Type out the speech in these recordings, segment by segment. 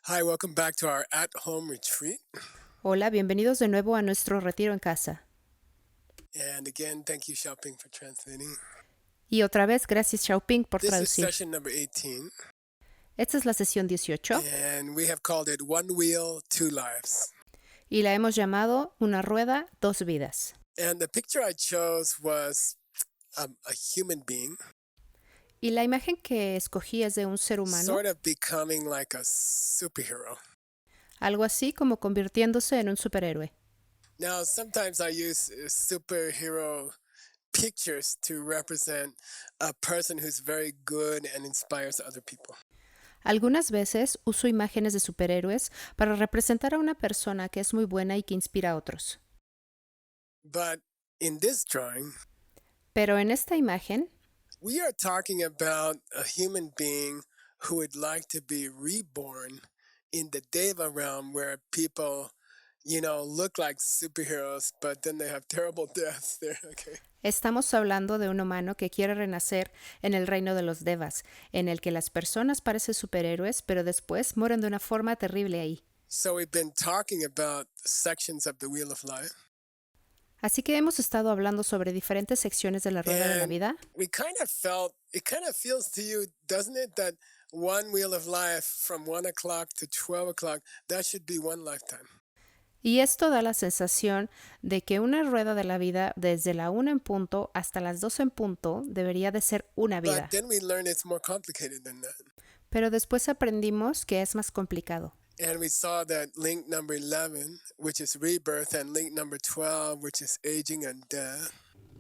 Hi, welcome back to our at-home retreat. Hola, bienvenidos de nuevo a nuestro retiro en casa. And again, thank you, Xiaoping, for translating. Y otra vez, gracias Xiaoping por This is traducir. session number 18, Esta es la sesión 18 and we have called it One Wheel, Two Lives. y la hemos llamado Una rueda, dos vidas. And the picture I chose was a human being Y la imagen que escogí es de un ser humano, sort of becoming like a superhero. algo así como convirtiéndose en un superhéroe. Now, sometimes I use superhero pictures to represent a person who's very good and inspires other people. Algunas veces uso imágenes de superhéroes para representar a una persona que es muy buena y que inspira a otros. But in this drawing, Pero en esta imagen we are talking about a human being who would like to be reborn in the Deva realm where people, look like superheroes, but then they have terrible deaths there. Okay. estamos hablando de un humano que quiere renacer en el reino de los Devas, en el que las personas parecen superhéroes, pero después mueren de una forma terrible ahí. So we've been talking about sections of the Wheel of Life. Así que hemos estado hablando sobre diferentes secciones de la rueda de la And vida we kind of felt, it kind of feels to you, doesn't it, that one Wheel of Life from 1 o'clock to 12 o'clock, that should be one lifetime. y esto da la sensación de que una rueda de la vida desde la 1 en punto hasta las 2 en punto debería de ser una vida. But then we learned it's more complicated than that. Pero después aprendimos que es más complicado. And we saw that link number 11, which is rebirth, and link number 12, which is aging and death,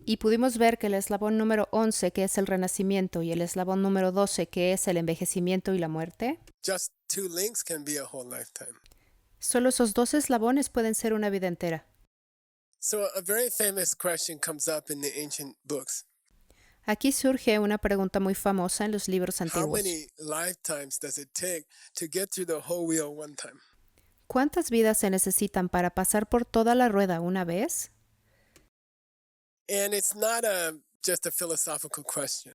Y pudimos ver que el eslabón número 11, que es el renacimiento, y el eslabón número 12, que es el envejecimiento y la muerte, just two links can be a whole lifetime. solo esos dos eslabones pueden ser una vida entera. So a very famous question comes up in the ancient books. Aquí surge una pregunta muy famosa en los libros How antiguos. many lifetimes does it take to get through the whole wheel one time? ¿Cuántas vidas se necesitan para pasar por toda la rueda una vez? And it's not just a philosophical question.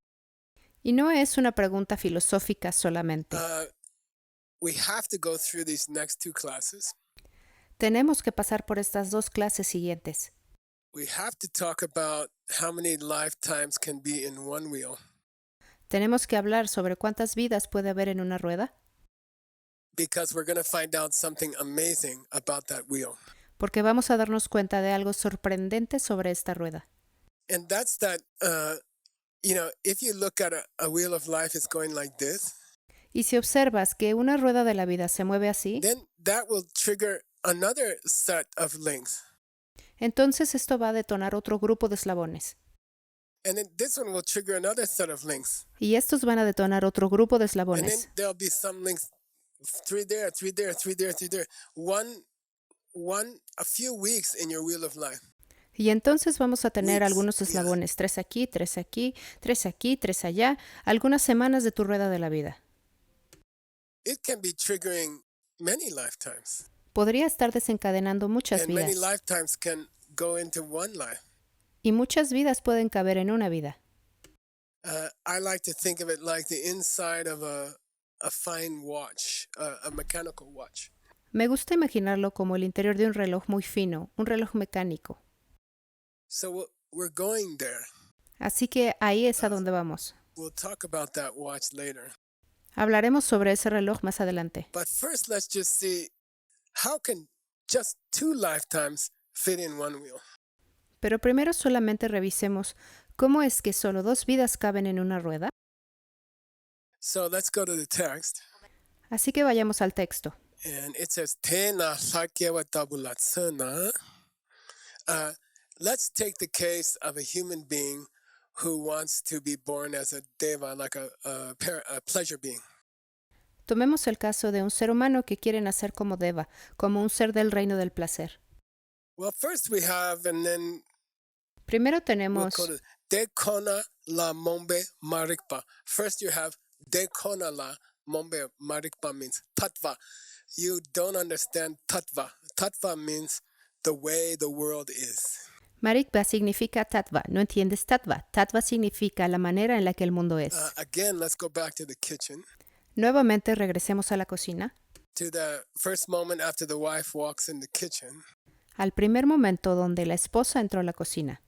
Y no es una pregunta filosófica solamente. We have to go through these next two classes. Tenemos que pasar por estas dos clases siguientes. We have to talk about how many lifetimes can be in one wheel, Tenemos que hablar sobre cuántas vidas puede haber en una rueda, because we're going to find out something amazing about that wheel. porque vamos a darnos cuenta de algo sorprendente sobre esta rueda. And that's that, if you look at a wheel of life, it's going like this, Y si observas que una rueda de la vida se mueve así, then that will trigger another set of links. entonces esto va a detonar otro grupo de eslabones. And then this one will trigger another set of links. Y estos van a detonar otro grupo de And then eslabones. there'll be some links, three there, three there, three there, three there. A few weeks in your wheel of life. Y entonces vamos a tener Weeks, algunos yeah. eslabones, 3 aquí, 3 aquí, 3 aquí, 3 allá, algunas semanas de tu rueda de la vida. It can be triggering many lifetimes. Podría estar desencadenando muchas And many vidas. lifetimes can go into one life. Y muchas vidas pueden caber en una vida. I like to think of it like the inside of a fine watch, a mechanical watch. Me gusta imaginarlo como el interior de un reloj muy fino, un reloj mecánico. So we're going there. Así que ahí es a donde vamos. We'll talk about that watch later. Hablaremos sobre ese reloj más adelante. But first, let's just see how can just two lifetimes fit in one wheel. Pero primero solamente revisemos cómo es que solo 2 vidas caben en una rueda. So let's go to the text. Así que vayamos al texto. And it says, Te na sakyewa tabulatsana. Let's take the case of a human being who wants to be born as a deva, like a pleasure being. Tomemos el caso de un ser humano que quiere nacer como Deva, como un ser del reino del placer. Well, first we have, and then Primero we'll tenemos go to Dekona la mombe marikpa. First you have Dekona la mombe marikpa means tattva. You don't understand tattva. Tattva means the way the world is. Marikva significa Tattva. ¿No entiendes Tattva? Tattva significa la manera en la que el mundo es. Again, let's go back to the kitchen. Nuevamente regresemos a la cocina. to the first moment after the wife walks in the kitchen. Al primer momento donde la esposa entró a la cocina.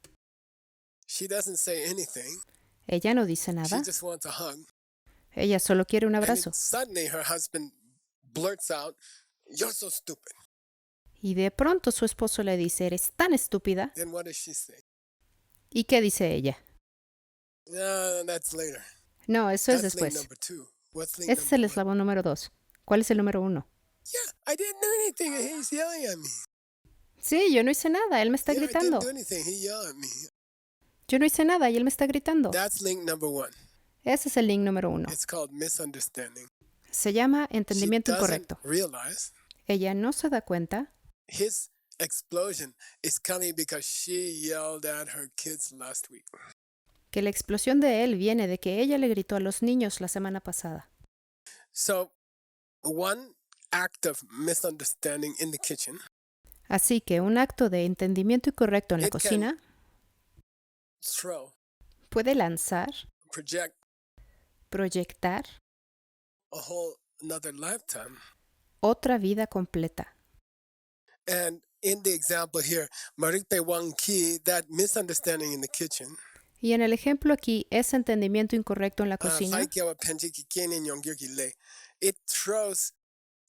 She doesn't say anything. Ella no dice She nada. just wants a hug. Ella solo quiere un And then abrazo. suddenly her husband blurts out, "You're so stupid." Y de pronto su esposo le dice, ¿eres tan estúpida? Then what does she say? ¿Y qué dice ella? No, that's later. No, eso es That's link después. number 2. What's link Ese es el number 1? eslabón número 2. ¿Cuál es el número 1? Yeah, I didn't do anything and he's yelling at me. Sí, yo no hice nada, él me está Yeah, I didn't gritando. do anything. He yelled at me. Yo no hice nada y él me está gritando. That's link number 1. Ese es el link número 1. It's called misunderstanding. Se llama She entendimiento doesn't incorrecto. realize Ella no se da cuenta his explosion is coming because she yelled at her kids last week. que la explosión de él viene de que ella le gritó a los niños la semana pasada. So, one act of misunderstanding in the kitchen Así que un acto de entendimiento incorrecto en la It can- cocina throw, puede lanzar, project proyectar a whole another lifetime. otra vida completa. And in the example here, Marikpe Wang Ki, that misunderstanding in the kitchen, Y en el ejemplo aquí, ese entendimiento incorrecto en la cocina Faikiawa Penjiki Kenen Yongyurki Le, it throws,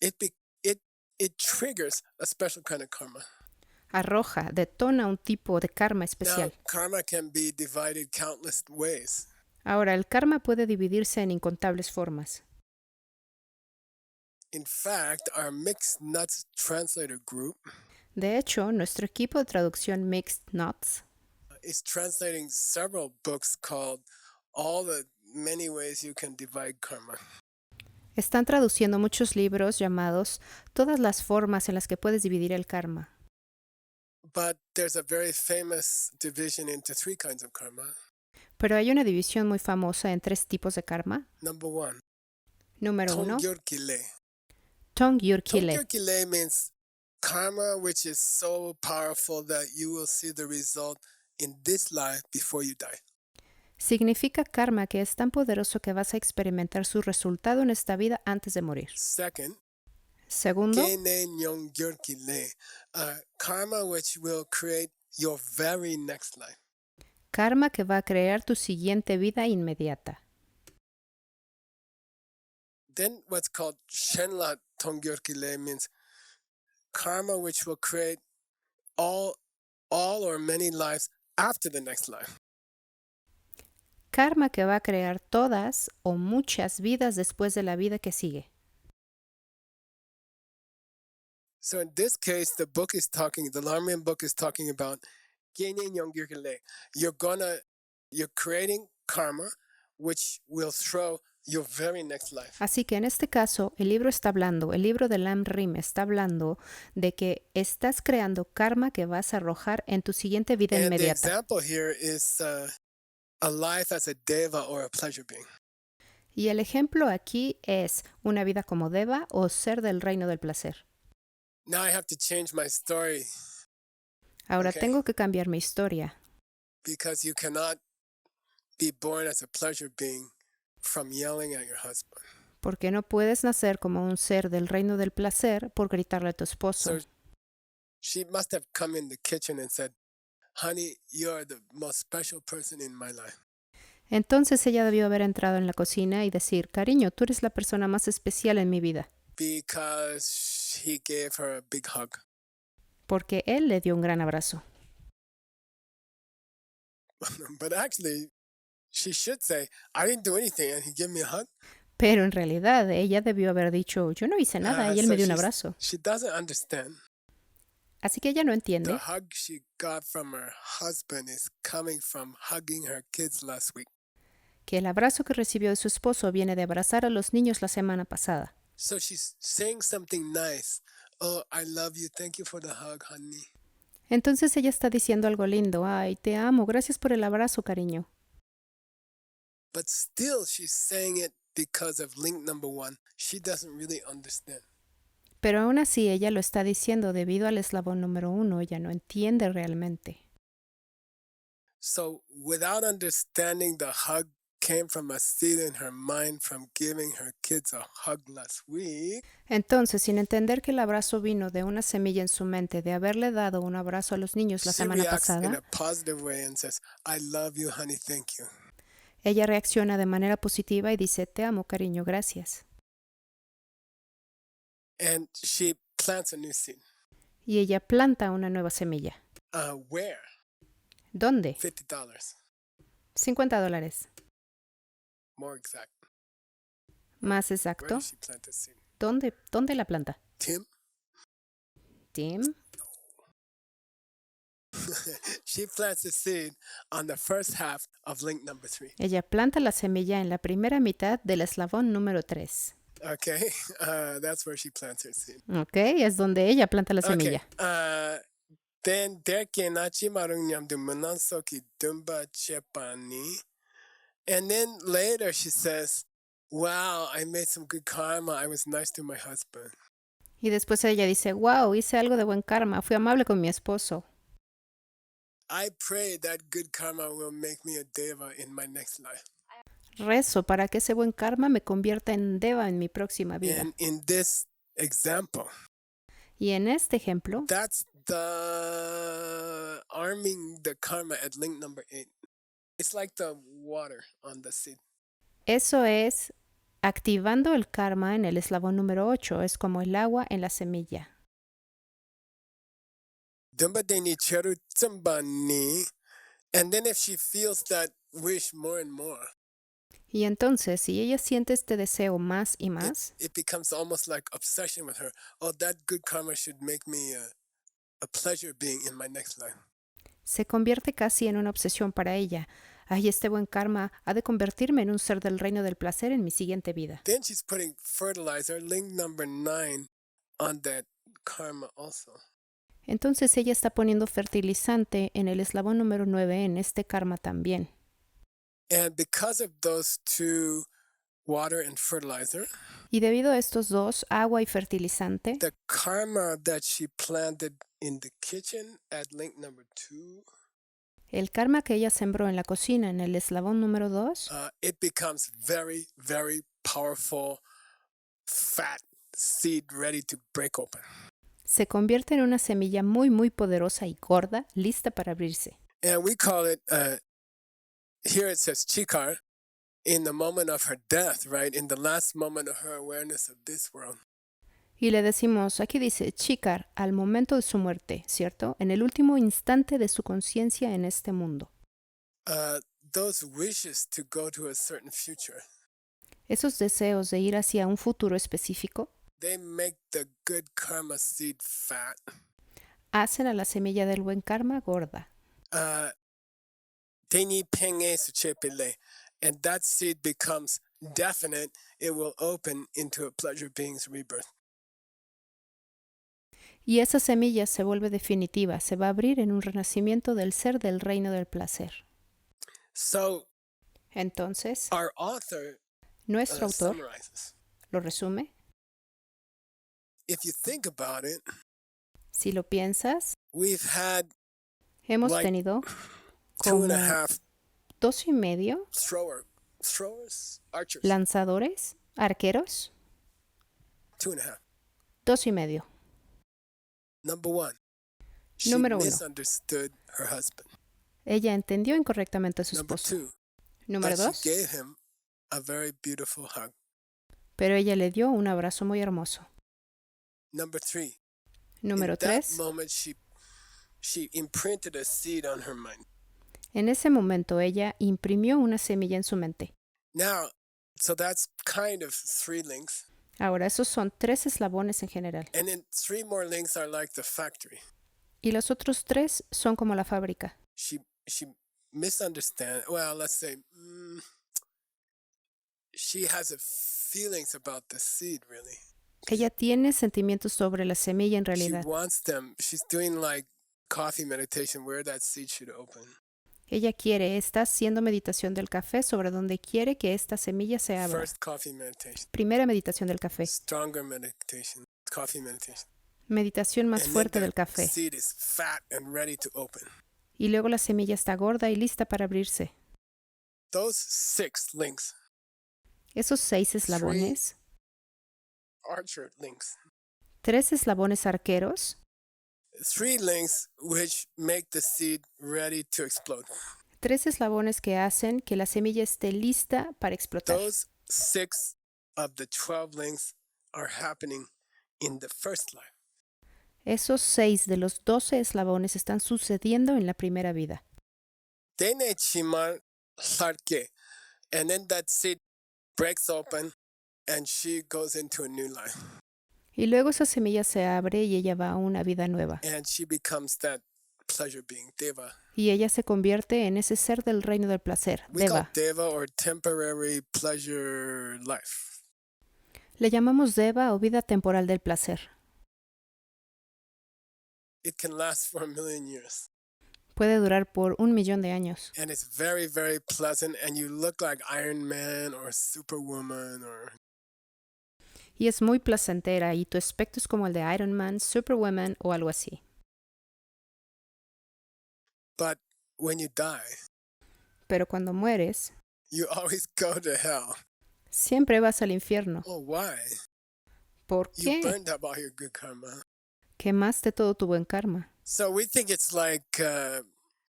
it triggers a special kind of karma. arroja, detona un tipo de karma Now, especial. karma can be divided countless ways. Ahora, el karma puede dividirse en incontables formas. In fact, our Mixed Nuts translator group De hecho, nuestro equipo de traducción Mixed Nuts is translating several books called All the Many Ways You Can Divide Karma. están traduciendo muchos libros llamados Todas las formas en las que puedes dividir el karma. But there's a very famous division into 3 kinds of karma. Pero hay una división muy famosa en 3 tipos de karma. Number 1, Número 1, Tongyurkile. Tongyurkile. Tongyurkile means karma which is so powerful that you will see the result in this life before you die. Significa karma que es tan poderoso que vas a experimentar su resultado en esta vida antes de morir. Second, Segundo, Gene Nyongyurkile, karma which will create your very next life. karma que va a crear tu siguiente vida inmediata. Then what's called Shenla Tongyurkile means karma which will create all or many lives after the next life. Karma que va a crear todas o muchas vidas después de la vida que sigue. So in this case, the Larmian book is talking about Genen Nyongyurkile. You're creating karma which will throw your very next life. Así que en este caso, el libro de Lam Rim está hablando de que estás creando karma que vas a arrojar en tu siguiente vida And the inmediata. example here is a life as a deva or a pleasure being. Y el ejemplo aquí es una vida como deva o ser del reino del placer. Now I have to change my story Ahora Okay. tengo que cambiar mi historia, because you cannot be born as a pleasure being from yelling at your husband. porque no puedes nacer como un ser del reino del placer por gritarle a tu esposo. So she must have come in the kitchen and said, "Honey, you're the most special person in my life." Entonces ella debió haber entrado en la cocina y decir, cariño, tú eres la persona más especial en mi vida, Because he gave her a big hug. porque él le dio un gran abrazo. But actually, she should say, "I didn't do anything and he gave me a hug." Pero en realidad ella debió haber dicho, yo no hice nada y él so me dio un she's- abrazo. She doesn't understand. Así que ella no The entiende hug she got from her husband is coming from hugging her kids last week. que el abrazo que recibió de su esposo viene de abrazar a los niños la semana pasada. So she's saying something nice. "Oh, I love you. Thank you for the hug, honey." Entonces ella está diciendo algo lindo, ay, te amo, gracias por el abrazo, cariño. But still, she's saying it because of link number 1. She doesn't really understand. Pero aún así ella lo está diciendo debido al eslabón número 1, ella no entiende realmente. So without understanding the hug came from a seed in her mind from giving her kids a hug last week. Entonces, sin entender que el abrazo vino de una semilla en su mente de haberle dado un abrazo a los niños la She semana reacts in pasada, a positive way and says, I love you, honey, thank you. ella reacciona de manera positiva y dice, te amo, cariño, gracias. And she plants a new seed. Y ella planta una nueva semilla. Where? ¿Dónde? $50. $50. More exact. Más Where exacto, does she plant the seed? ¿dónde la planta? Tim? Tim. She plants the seed on the first half of link number 3. Ella planta la semilla en la primera mitad del eslabón número 3. Okay, that's where she plants her seed. Ok, es donde ella planta la Okay, semilla. then derke nachi marungyam de munansoki dumba chepani. And then later she says, wow, I made some good karma. I was nice to my husband. Y después ella dice, wow, hice algo de buen karma, fui amable con mi esposo. I pray that good karma will make me a deva in my next life. Rezo para que ese buen karma me convierta en deva en mi próxima vida. And in this example, Y en este ejemplo, that's the arming the karma at link number 8. It's like the water on the seed. eso es activando el karma en el eslabón número 8, es como el agua en la semilla. Dumba deni cheru tsumba ni. And then if she feels that wish more and more, Y entonces, si ella siente este deseo más y más, it becomes almost like obsession with her. Oh, that good karma should make me a pleasure being in my next life. se convierte casi en una obsesión para ella. Ay, este buen karma ha de convertirme en un ser del reino del placer en mi siguiente vida. Then she's putting fertilizer, link number 9, on that karma also. Entonces ella está poniendo fertilizante en el eslabón número 9 en este karma también. And because of those two, water and fertilizer, Y debido a estos dos, agua y fertilizante, the karma that she planted in the kitchen at link number 2, el karma que ella sembró en la cocina en el eslabón número 2, it becomes very, very powerful, fat seed ready to break open. se convierte en una semilla muy muy poderosa y gorda, lista para abrirse. And we call it, here it says chikar, in the moment of her death, right? In the last moment of her awareness of this world. Y le decimos, aquí dice, Chikar, al momento de su muerte, ¿cierto? En el último instante de su conciencia en este mundo. Those wishes to go to a certain future, Esos deseos de ir hacia un futuro específico they make the good karma seed fat. hacen a la semilla del buen karma gorda. Teni penge suchepele, and that seed becomes definite. It will open into a pleasure being's rebirth. Y esa semilla se vuelve definitiva, se va a abrir en un renacimiento del ser del reino del placer. So Entonces, our author nuestro autor summarizes. lo resume. If you think about it, Si lo piensas, we've had hemos like tenido 2.5 2.5 throwers, archers. lanzadores, arqueros, 2.5. 2.5. Number 1, she Número 1. misunderstood her husband. Ella entendió incorrectamente a su Number esposo. 2, Número she 2. gave him a very beautiful hug. Pero ella le dio un abrazo muy hermoso. Number 3, Número in that 3. moment she imprinted a seed on her mind. En ese momento ella imprimió una semilla en su mente. Now, so that's kind of 3 links. Ahora, esos son 3 eslabones en general. And then 3 more links are like the factory. Y los otros 3 son como la fábrica. She misunderstands. Well, let's say she has a feelings about the seed, really. Ella tiene sentimientos sobre la semilla en She realidad. wants them. She's doing like coffee meditation where that seed should open. Ella está haciendo meditación del café sobre donde quiere que esta semilla se abra. First coffee meditation. Primera meditación del café. Stronger meditation. Coffee meditation. Meditación más And fuerte then del the café. seed is fat and ready to open. Y luego la semilla está gorda y lista para abrirse. Those 6 links, Esos 6 3 eslabones, archer links, 3 eslabones arqueros, 3 links which make the seed ready to explode. 3 eslabones que hacen que la semilla esté lista para explotar. Those 6 of the 12 links are happening in the first life. Esos 6 de los 12 eslabones están sucediendo en la primera vida. Dene chimal harke, and then that seed breaks open and she goes into a new life. Y luego esa semilla se abre y ella va a una vida nueva. And she becomes that pleasure being, Deva. Y ella se convierte en ese ser del reino del placer, We call Deva. Deva or temporary pleasure life. Le llamamos Deva o vida temporal del placer. It can last for 1,000,000 years. Puede durar por 1,000,000 de años. And it's very, very pleasant, and you look like Iron Man or Superwoman or... Y es muy placentera y tu aspecto es como el de Iron Man, Superwoman o algo así. But when you die, Pero cuando mueres, you always go to hell. siempre vas al infierno. Oh, why? ¿Por You qué? burned up all your good karma. Quemaste todo tu buen karma. So we think it's like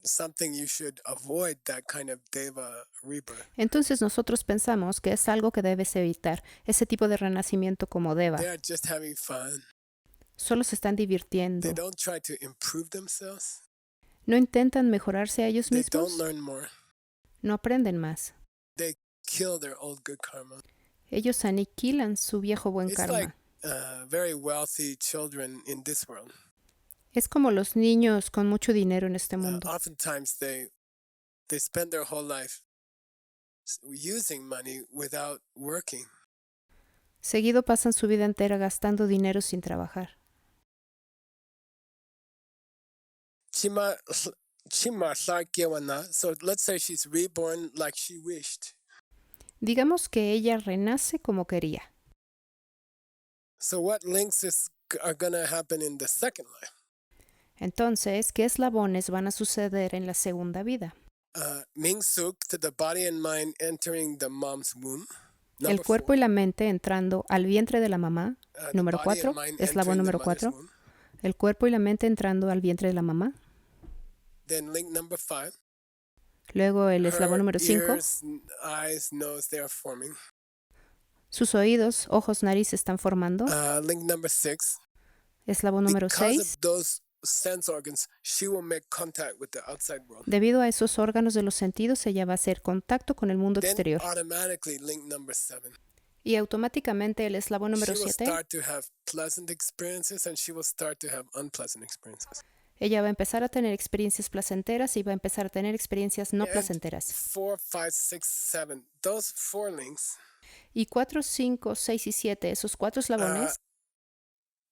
something you should avoid, that kind of Deva rebirth. Entonces nosotros pensamos que es algo que debes evitar, ese tipo de renacimiento como Deva. They are just having fun. Solo se están divirtiendo. They don't try to improve themselves. No intentan mejorarse a ellos They don't mismos. learn more. No aprenden más. They kill their old good karma. Ellos aniquilan su viejo buen It's karma. like very wealthy children in this world. Es como los niños con mucho dinero en este mundo. Oftentimes they spend their whole life using money without working. Seguido pasan su vida entera gastando dinero sin trabajar. Chima Sarkewana, so let's say she's reborn like she wished. Digamos que ella renace como quería. So what links are going to happen in the second life? Entonces, ¿qué eslabones van a suceder en la segunda vida? Mingsuk, to the body and mind entering the mom's womb. El cuerpo y la mente entrando al vientre de la mamá. Número 4, eslabón número 4. El cuerpo y la mente entrando al vientre de la mamá. Then link number 5. Luego el eslabón número 5. Ears, eyes, nose, they are forming. Sus oídos, ojos, nariz están formando. Link number 6. Eslabón número Because 6. of those sense organs, she will make contact with the outside world. Debido a esos órganos de los sentidos, ella va a hacer contacto con el mundo Then exterior. automatically link number 7. Y automáticamente el eslabón número She will 7, start to have pleasant experiences and she will start to have unpleasant experiences. ella va a empezar a tener experiencias placenteras y va a empezar a tener experiencias no And placenteras. 4, 5, 6, 7. Those 4 links, Y 4, 5, 6 y 7, esos 4 eslabones,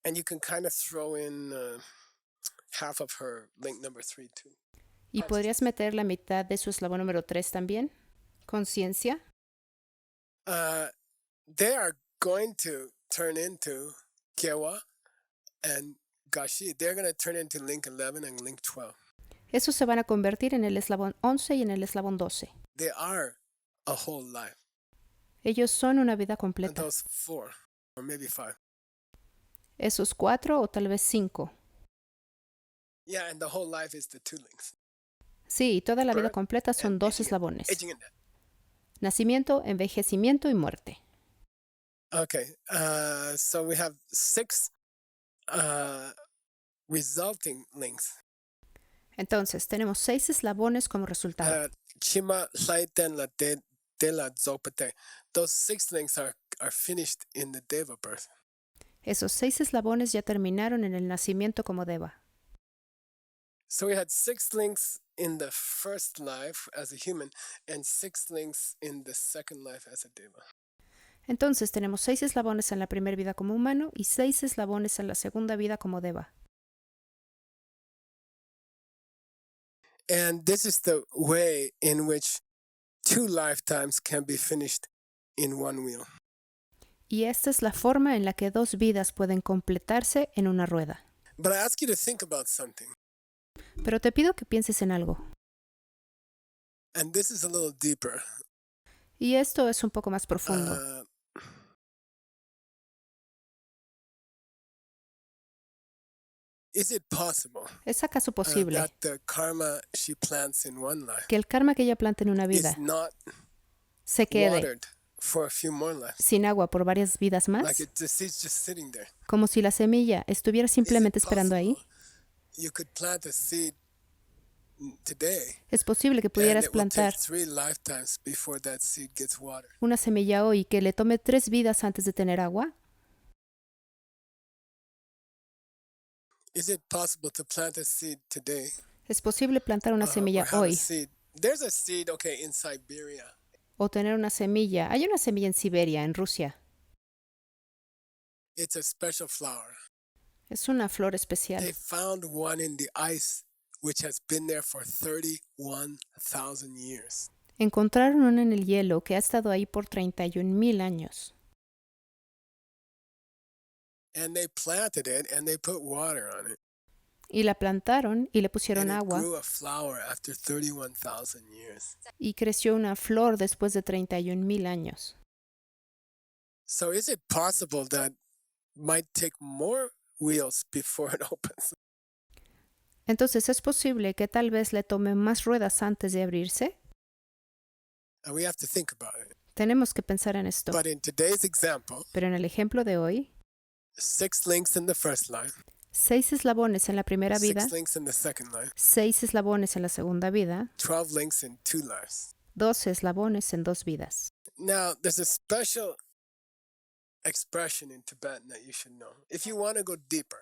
and you can kind of throw in half of her link number 3 too. y podrías meter la mitad de su eslabón número 3 también. Conciencia. They are going to turn into Kewa and Gashi. They're going to turn into link 11 and link 12. Esos se van a convertir en el eslabón 11 y en el eslabón 12. They are a whole life. Ellos son una vida And completa. those 4, or maybe 5. Esos 4 o tal vez 5. Yeah, and the whole life is the 2 links. Sí, y toda la vida Correct. completa son And 2 aging- eslabones. Aging and death. Nacimiento, envejecimiento y muerte. Okay, so we have 6 resulting links. Entonces, tenemos 6 eslabones como resultado. Chima Saiten la de la Zopate. Those 6 links are finished in the Deva birth. Esos 6 eslabones ya terminaron en el nacimiento como Deva. So we had 6 links in the first life as a human and 6 links in the second life as a Deva. Entonces, tenemos 6 eslabones en la primera vida como humano y 6 eslabones en la segunda vida como Deva. And this is the way in which 2 lifetimes can be finished in one wheel. Y esta es la forma en la que 2 vidas pueden completarse en una rueda. But I ask you to think about something. Pero te pido que pienses en algo. And this is a little deeper. Y esto es un poco más profundo. Uh, is it possible ¿Es acaso posible that the karma she plants in one life que el karma que ella planta en una is vida not se quede watered for a few more lives? sin agua por varias vidas Like más? the seed's just sitting there. Como si la semilla estuviera Is it simplemente esperando ahí. possible you could plant a seed today Es posible que and pudieras it will take plantar 3 lifetimes before that seed gets watered? una semilla hoy que le tome 3 vidas antes de tener agua. Is it possible to plant a seed today Es posible plantar una or semilla have a hoy seed? There's a seed, okay, in Siberia. o tener una semilla. Hay una semilla en Siberia, en Rusia. It's a special flower. Es una flor especial. They found one in the ice which has been there for 31,000 years. Encontraron una en el hielo que ha estado ahí por 31,000 años. And they planted it and they put water on it. Y la plantaron y le And pusieron it agua grew a flower after 31,000 years. y creció una flor después de 31,000 años. So is it possible that might take more wheels before it opens? Entonces, ¿es posible que tal vez le tome más ruedas antes de abrirse? And we have to think about it. Tenemos que pensar en esto. But in today's example, Pero en el ejemplo de hoy, 6 links in the first line, 6 eslabones en la primera vida, 6 links in the second line, 6 eslabones en la segunda vida, 12 links in 2 lives. 12 eslabones en 2 vidas. Now, there's a special expression in Tibetan that you should know. If you want to go deeper.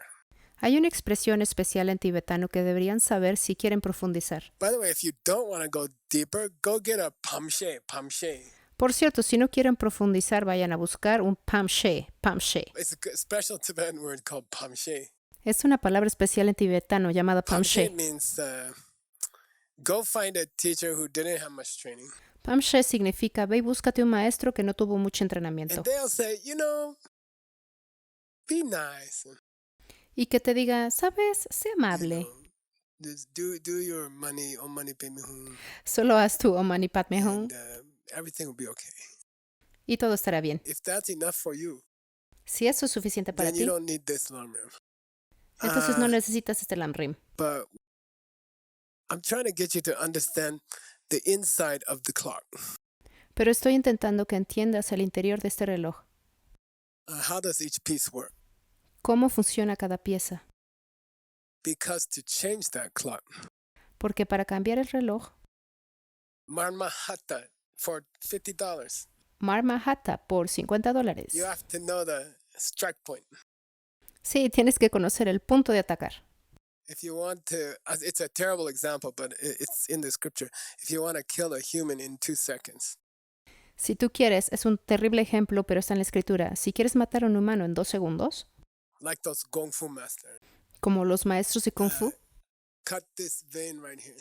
Hay una expresión especial en tibetano que deberían saber si quieren profundizar. By the way, if you don't want to go deeper, go get a pamshe, pamshe. Por cierto, si no quieren profundizar, vayan a buscar un pamshe, pamshe. It's a special Tibetan word called pamshe. Es una palabra especial en tibetano llamada Pamshe pamshe. means go find a teacher who didn't have much training. Pamshe significa ve y búscate un maestro que no tuvo mucho entrenamiento. And they'll say, be nice. Y que te diga, sabes, sé amable. Just do your money, om mani padme hum, Solo haz tu Om Mani Padme Hum and everything will be okay. y todo estará bien. If that's enough for you, Si eso es suficiente para then you ti, don't need this lam rim. entonces no necesitas este lamrim. But I'm trying to get you to understand the inside of the clock. Pero estoy intentando que entiendas el interior de este reloj. How does each piece work? Cómo funciona cada pieza. Because to change that clock, Porque para cambiar el reloj, marmahata for $50, Marmahata por $50. you have to know the strike point. Sí, tienes que conocer el punto de atacar. If you want to, it's a terrible example, but it's in the scripture. If you want to kill a human in 2 seconds, Si tú quieres, es un terrible ejemplo, pero está en la escritura. Si quieres matar a un humano en 2 segundos, like those Kung Fu masters, como los maestros de Kung Fu, cut this vein right here,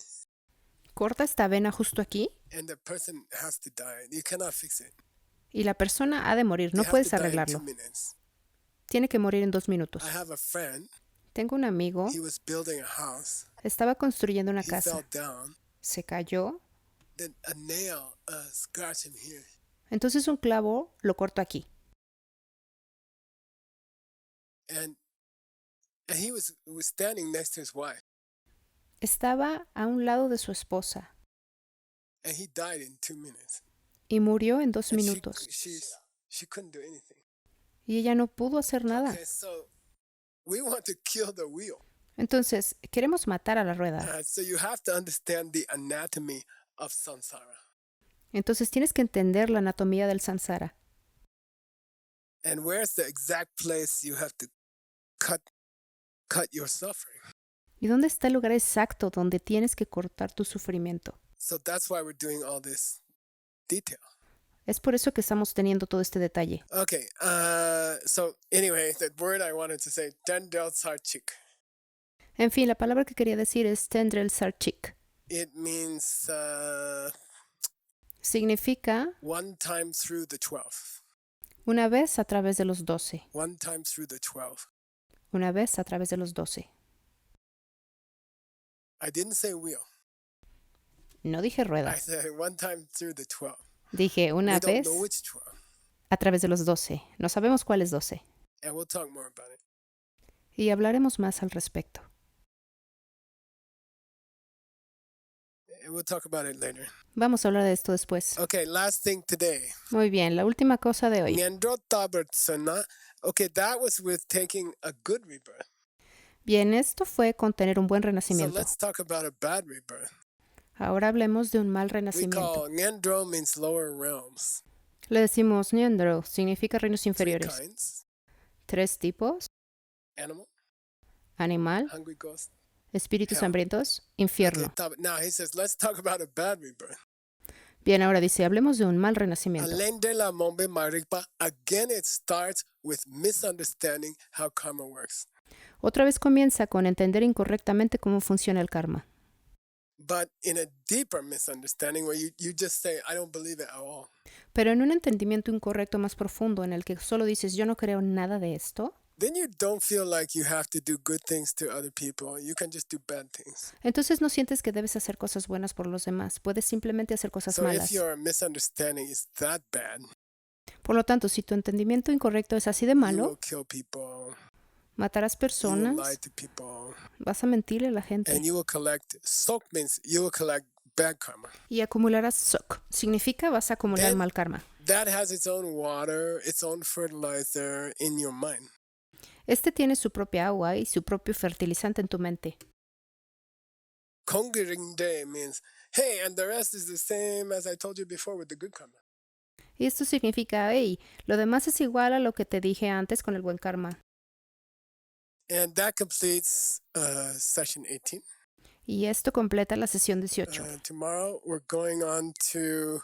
corta esta vena justo aquí and the person has to die. You cannot fix it. y la persona ha de morir. No They have puedes to die in arreglarlo. 2 minutes. Tiene que morir en 2 minutos. I have a friend. Tengo un amigo, He was building a house. estaba construyendo una He fell casa. down. Se cayó. Then a nail scratched him here. Entonces un clavo lo cortó aquí. And he was standing next to his wife. Estaba a un lado de su esposa And he died in 2 minutes. y murió en 2 And minutos. she couldn't do anything. Y ella no pudo hacer nada. Okay, so we want to kill the wheel. Entonces, queremos matar a la rueda. So you have to understand the anatomy of samsara. Entonces tienes que entender la anatomía del samsara. And where's the exact place you have to cut your suffering. ¿Y dónde está el lugar exacto donde tienes que cortar tu sufrimiento? So that's why we're doing all this detail. Es por eso que estamos teniendo todo este detalle. Okay, so anyway, the word I wanted to say, Tendrel Sarchik. En fin, la palabra que quería decir es Tendrel Sarchik. It means Significa one time through the 12. una vez a través de los 12. One time through the 12. Una vez a través de los 12. I didn't say wheel. No dije I ruedas. said one time through the 12. Dije We una don't know vez which 12. a través de los 12. No sabemos cuáles 12. And we'll talk more about it. Y hablaremos más al respecto. And we'll talk about it later. Vamos a hablar de esto después. Okay, last thing today. Muy bien, la última cosa de hoy. Ngendrotabertsana. Okay, that was with taking a good rebirth. Bien, esto fue con tener un buen So renacimiento. let's talk about a bad rebirth. Ahora hablemos de un mal We renacimiento. call Ngendro means lower realms. Le decimos Nyendro, significa reinos Three inferiores. kinds: 3 tipos: animal, animal, hungry ghost, espíritus hell. hambrientos, Okay, infierno. now he says, let's talk about a bad rebirth. Bien, ahora dice, hablemos de un mal renacimiento. Alendela mombe marikpa. Again, it starts with misunderstanding how karma works. Otra vez comienza con entender incorrectamente cómo funciona el karma, But in a deeper misunderstanding where you just say, I don't believe it at all. pero en un entendimiento incorrecto más profundo en el que solo dices yo no creo nada de esto, Then you don't feel like you have to do good things to other people. You can just do bad things. entonces no sientes que debes hacer cosas buenas por los demás, puedes simplemente hacer cosas So if malas. your misunderstanding is that bad, Por lo tanto, si tu entendimiento incorrecto es así de you malo, will kill people, matarás you will lie personas, to people, vas a mentirle a la gente and you will collect, sok means you will collect bad karma. y acumularás sok. Significa vas a acumular Then- mal karma. That has its own water, its own fertilizer in your mind. Este tiene su propia agua y su propio fertilizante en tu mente. Kongiringde means, hey, and the rest is the same as I told you before with the good karma. Y esto significa, hey, lo demás es igual a lo que te dije antes con el buen karma. And that completes session 18. Y esto completa la sesión 18. Tomorrow we're going on to,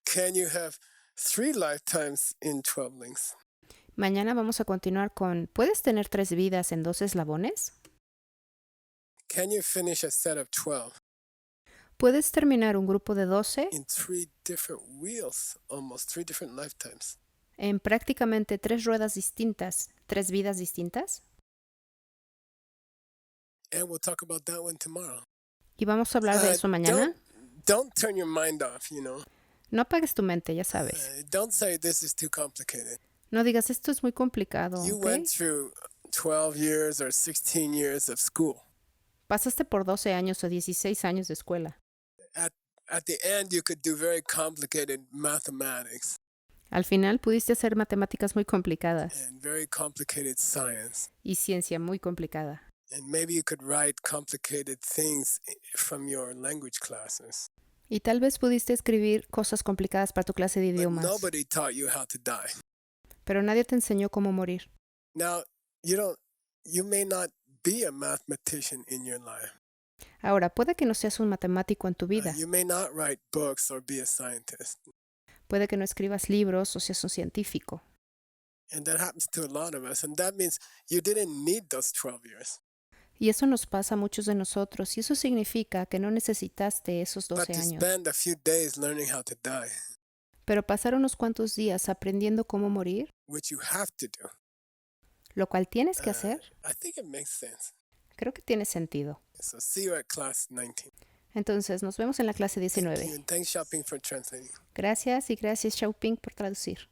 can you have 3 lifetimes in 12 links? Mañana vamos a continuar con, ¿puedes tener 3 vidas en 2 eslabones? Can you finish a set of 12 ¿Puedes terminar un grupo de 12 in 3 different wheels, almost 3 different lifetimes? en prácticamente 3 ruedas distintas, 3 vidas distintas? And we'll talk about that one tomorrow. Y vamos a hablar de eso mañana. Don't turn your mind off, you know. No apagues tu mente, ya sabes. Don't say this is too complicated. No digas, esto es muy complicado, You ¿ok? went through 12 years or 16 years of school. Pasaste por 12 años o 16 años de escuela. At the end, you could do very complicated mathematics Al final pudiste hacer matemáticas muy complicadas and very complicated science. y ciencia muy complicada. And maybe you could write complicated things from your language classes. Y tal vez pudiste escribir cosas complicadas para tu clase de But idiomas, nobody taught you how to die. pero nadie te enseñó cómo morir. Now, you may not be a mathematician in your life. Ahora, puede que no seas un matemático en tu vida, You may not write books or be a scientist. puede que no escribas libros o seas un científico. And that happens to a lot of us. And that means you didn't need those 12 years. Y eso nos pasa a muchos de nosotros, y eso significa que no necesitaste esos But 12 to años, spend a few days learning how to die, pero pasar unos cuantos días aprendiendo cómo morir, which you have to do, lo cual tienes que hacer, I think it makes sense. creo que tiene sentido. So see you at class 19. Entonces, nos vemos en la clase Thank you, 19. and thanks Shopping for translating. Gracias y gracias Xiaoping por traducir.